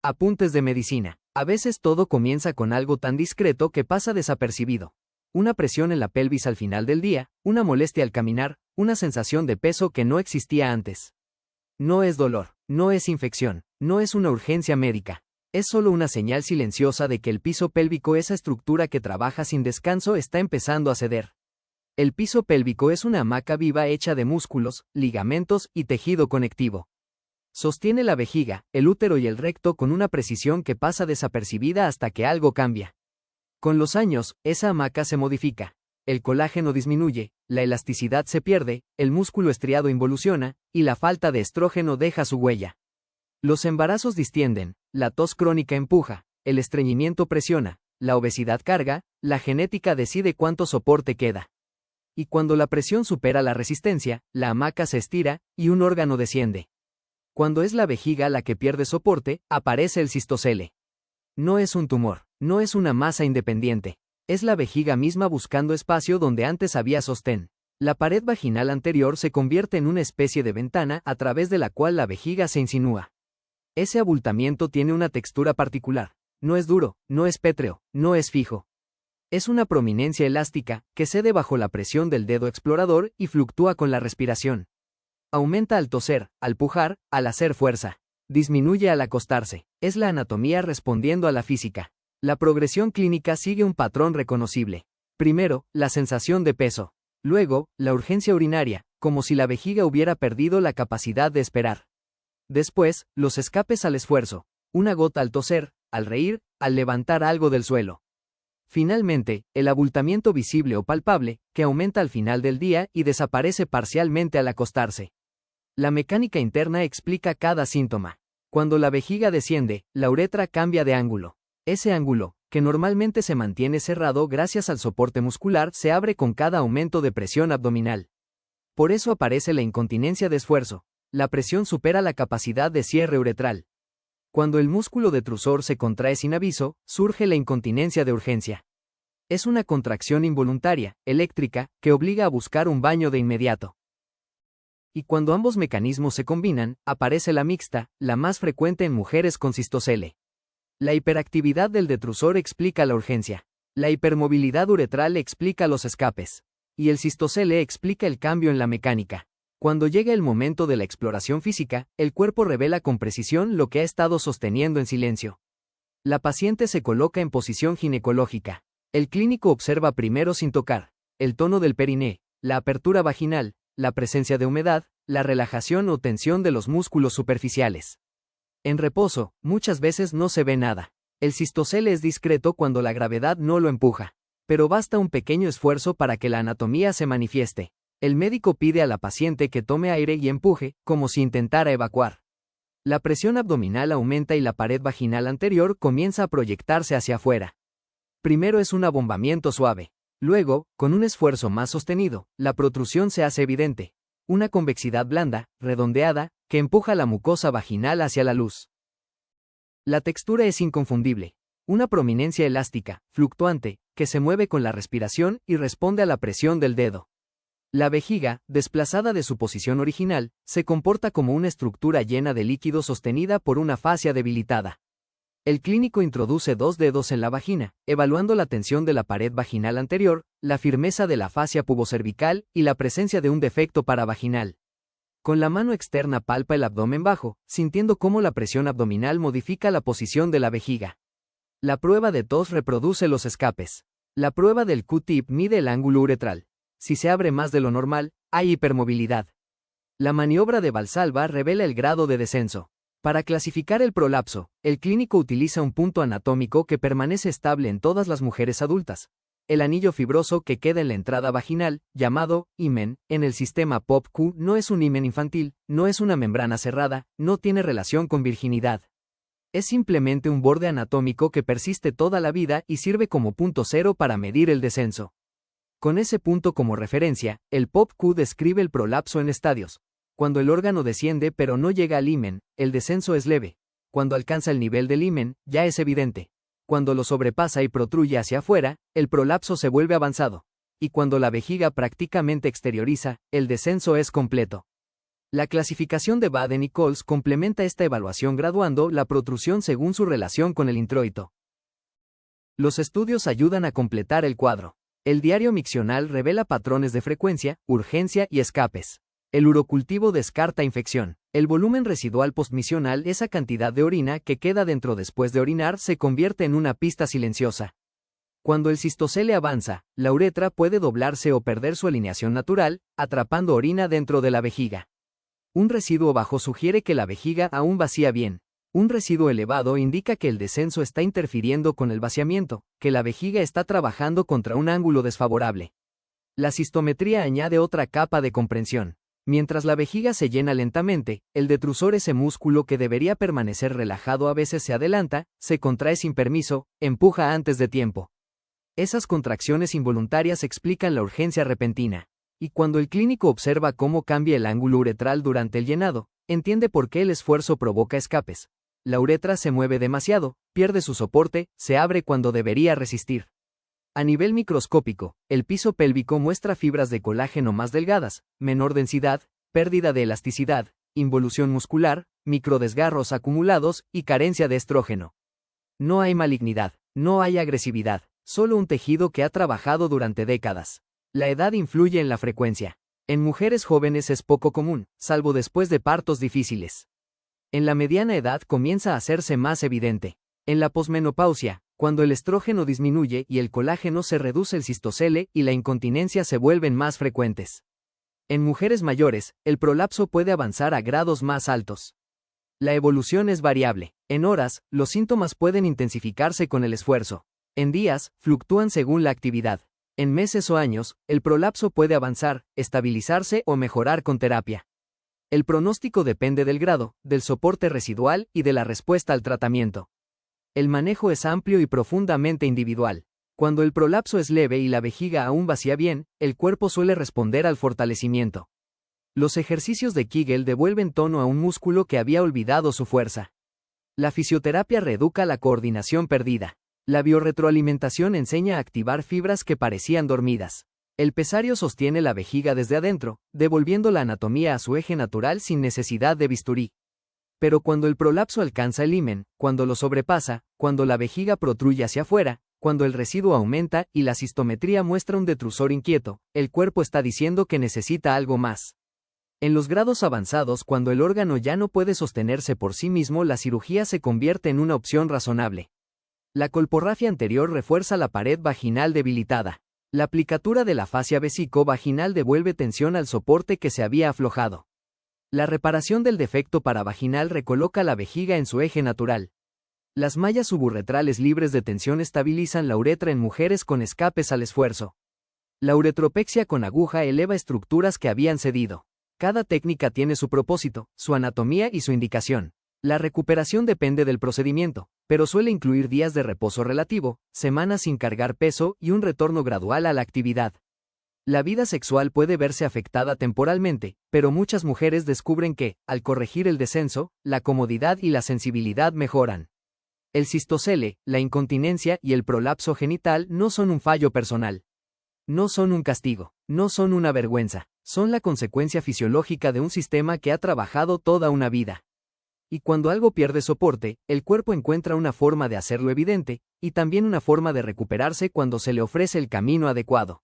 Apuntes de medicina. A veces todo comienza con algo tan discreto que pasa desapercibido. Una presión en la pelvis al final del día, una molestia al caminar, una sensación de peso que no existía antes. No es dolor, no es infección, no es una urgencia médica. Es solo una señal silenciosa de que el piso pélvico, esa estructura que trabaja sin descanso, está empezando a ceder. El piso pélvico es una hamaca viva hecha de músculos, ligamentos y tejido conectivo. Sostiene la vejiga, el útero y el recto con una precisión que pasa desapercibida hasta que algo cambia. Con los años, esa hamaca se modifica. El colágeno disminuye, la elasticidad se pierde, el músculo estriado involuciona, y la falta de estrógeno deja su huella. Los embarazos distienden, la tos crónica empuja, el estreñimiento presiona, la obesidad carga, la genética decide cuánto soporte queda. Y cuando la presión supera la resistencia, la hamaca se estira, y un órgano desciende. Cuando es la vejiga la que pierde soporte, aparece el cistocele. No es un tumor, no es una masa independiente. Es la vejiga misma buscando espacio donde antes había sostén. La pared vaginal anterior se convierte en una especie de ventana a través de la cual la vejiga se insinúa. Ese abultamiento tiene una textura particular. No es duro, no es pétreo, no es fijo. Es una prominencia elástica, que cede bajo la presión del dedo explorador y fluctúa con la respiración. Aumenta al toser, al pujar, al hacer fuerza. Disminuye al acostarse. Es la anatomía respondiendo a la física. La progresión clínica sigue un patrón reconocible. Primero, la sensación de peso. Luego, la urgencia urinaria, como si la vejiga hubiera perdido la capacidad de esperar. Después, los escapes al esfuerzo. Una gota al toser, al reír, al levantar algo del suelo. Finalmente, el abultamiento visible o palpable, que aumenta al final del día y desaparece parcialmente al acostarse. La mecánica interna explica cada síntoma. Cuando la vejiga desciende, la uretra cambia de ángulo. Ese ángulo, que normalmente se mantiene cerrado gracias al soporte muscular, se abre con cada aumento de presión abdominal. Por eso aparece la incontinencia de esfuerzo. La presión supera la capacidad de cierre uretral. Cuando el músculo detrusor se contrae sin aviso, surge la incontinencia de urgencia. Es una contracción involuntaria, eléctrica, que obliga a buscar un baño de inmediato. Y cuando ambos mecanismos se combinan, aparece la mixta, la más frecuente en mujeres con cistocele. La hiperactividad del detrusor explica la urgencia. La hipermovilidad uretral explica los escapes. Y el cistocele explica el cambio en la mecánica. Cuando llega el momento de la exploración física, el cuerpo revela con precisión lo que ha estado sosteniendo en silencio. La paciente se coloca en posición ginecológica. El clínico observa primero sin tocar. El tono del periné, la apertura vaginal, la presencia de humedad, la relajación o tensión de los músculos superficiales. En reposo, muchas veces no se ve nada. El cistocele es discreto cuando la gravedad no lo empuja. Pero basta un pequeño esfuerzo para que la anatomía se manifieste. El médico pide a la paciente que tome aire y empuje, como si intentara evacuar. La presión abdominal aumenta y la pared vaginal anterior comienza a proyectarse hacia afuera. Primero es un abombamiento suave. Luego, con un esfuerzo más sostenido, la protrusión se hace evidente. Una convexidad blanda, redondeada, que empuja la mucosa vaginal hacia la luz. La textura es inconfundible. Una prominencia elástica, fluctuante, que se mueve con la respiración y responde a la presión del dedo. La vejiga, desplazada de su posición original, se comporta como una estructura llena de líquido sostenida por una fascia debilitada. El clínico introduce 2 dedos en la vagina, evaluando la tensión de la pared vaginal anterior, la firmeza de la fascia pubocervical y la presencia de un defecto paravaginal. Con la mano externa palpa el abdomen bajo, sintiendo cómo la presión abdominal modifica la posición de la vejiga. La prueba de tos reproduce los escapes. La prueba del Q-tip mide el ángulo uretral. Si se abre más de lo normal, hay hipermovilidad. La maniobra de Valsalva revela el grado de descenso. Para clasificar el prolapso, el clínico utiliza un punto anatómico que permanece estable en todas las mujeres adultas. El anillo fibroso que queda en la entrada vaginal, llamado himen, en el sistema POP-Q no es un himen infantil, no es una membrana cerrada, no tiene relación con virginidad. Es simplemente un borde anatómico que persiste toda la vida y sirve como punto cero para medir el descenso. Con ese punto como referencia, el POP-Q describe el prolapso en estadios. Cuando el órgano desciende pero no llega al himen, el descenso es leve. Cuando alcanza el nivel del himen, ya es evidente. Cuando lo sobrepasa y protruye hacia afuera, el prolapso se vuelve avanzado. Y cuando la vejiga prácticamente exterioriza, el descenso es completo. La clasificación de Baden-Nichols complementa esta evaluación graduando la protrusión según su relación con el introito. Los estudios ayudan a completar el cuadro. El diario miccional revela patrones de frecuencia, urgencia y escapes. El urocultivo descarta infección. El volumen residual postmisional, esa cantidad de orina que queda dentro después de orinar, se convierte en una pista silenciosa. Cuando el cistocele avanza, la uretra puede doblarse o perder su alineación natural, atrapando orina dentro de la vejiga. Un residuo bajo sugiere que la vejiga aún vacía bien. Un residuo elevado indica que el descenso está interfiriendo con el vaciamiento, que la vejiga está trabajando contra un ángulo desfavorable. La cistometría añade otra capa de comprensión. Mientras la vejiga se llena lentamente, el detrusor, ese músculo que debería permanecer relajado, a veces se adelanta, se contrae sin permiso, empuja antes de tiempo. Esas contracciones involuntarias explican la urgencia repentina. Y cuando el clínico observa cómo cambia el ángulo uretral durante el llenado, entiende por qué el esfuerzo provoca escapes. La uretra se mueve demasiado, pierde su soporte, se abre cuando debería resistir. A nivel microscópico, el piso pélvico muestra fibras de colágeno más delgadas, menor densidad, pérdida de elasticidad, involución muscular, microdesgarros acumulados y carencia de estrógeno. No hay malignidad, no hay agresividad, solo un tejido que ha trabajado durante décadas. La edad influye en la frecuencia. En mujeres jóvenes es poco común, salvo después de partos difíciles. En la mediana edad comienza a hacerse más evidente. En la posmenopausia, cuando el estrógeno disminuye y el colágeno se reduce, el cistocele y la incontinencia se vuelven más frecuentes. En mujeres mayores, el prolapso puede avanzar a grados más altos. La evolución es variable. En horas, los síntomas pueden intensificarse con el esfuerzo. En días, fluctúan según la actividad. En meses o años, el prolapso puede avanzar, estabilizarse o mejorar con terapia. El pronóstico depende del grado, del soporte residual y de la respuesta al tratamiento. El manejo es amplio y profundamente individual. Cuando el prolapso es leve y la vejiga aún vacía bien, el cuerpo suele responder al fortalecimiento. Los ejercicios de Kegel devuelven tono a un músculo que había olvidado su fuerza. La fisioterapia reeduca la coordinación perdida. La biorretroalimentación enseña a activar fibras que parecían dormidas. El pesario sostiene la vejiga desde adentro, devolviendo la anatomía a su eje natural sin necesidad de bisturí. Pero cuando el prolapso alcanza el himen, cuando lo sobrepasa, cuando la vejiga protruye hacia afuera, cuando el residuo aumenta y la cistometría muestra un detrusor inquieto, el cuerpo está diciendo que necesita algo más. En los grados avanzados, cuando el órgano ya no puede sostenerse por sí mismo, la cirugía se convierte en una opción razonable. La colporrafia anterior refuerza la pared vaginal debilitada. La aplicatura de la fascia vesico-vaginal devuelve tensión al soporte que se había aflojado. La reparación del defecto paravaginal recoloca la vejiga en su eje natural. Las mallas suburretrales libres de tensión estabilizan la uretra en mujeres con escapes al esfuerzo. La uretropexia con aguja eleva estructuras que habían cedido. Cada técnica tiene su propósito, su anatomía y su indicación. La recuperación depende del procedimiento, pero suele incluir días de reposo relativo, semanas sin cargar peso y un retorno gradual a la actividad. La vida sexual puede verse afectada temporalmente, pero muchas mujeres descubren que, al corregir el descenso, la comodidad y la sensibilidad mejoran. El cistocele, la incontinencia y el prolapso genital no son un fallo personal. No son un castigo, no son una vergüenza, son la consecuencia fisiológica de un sistema que ha trabajado toda una vida. Y cuando algo pierde soporte, el cuerpo encuentra una forma de hacerlo evidente, y también una forma de recuperarse cuando se le ofrece el camino adecuado.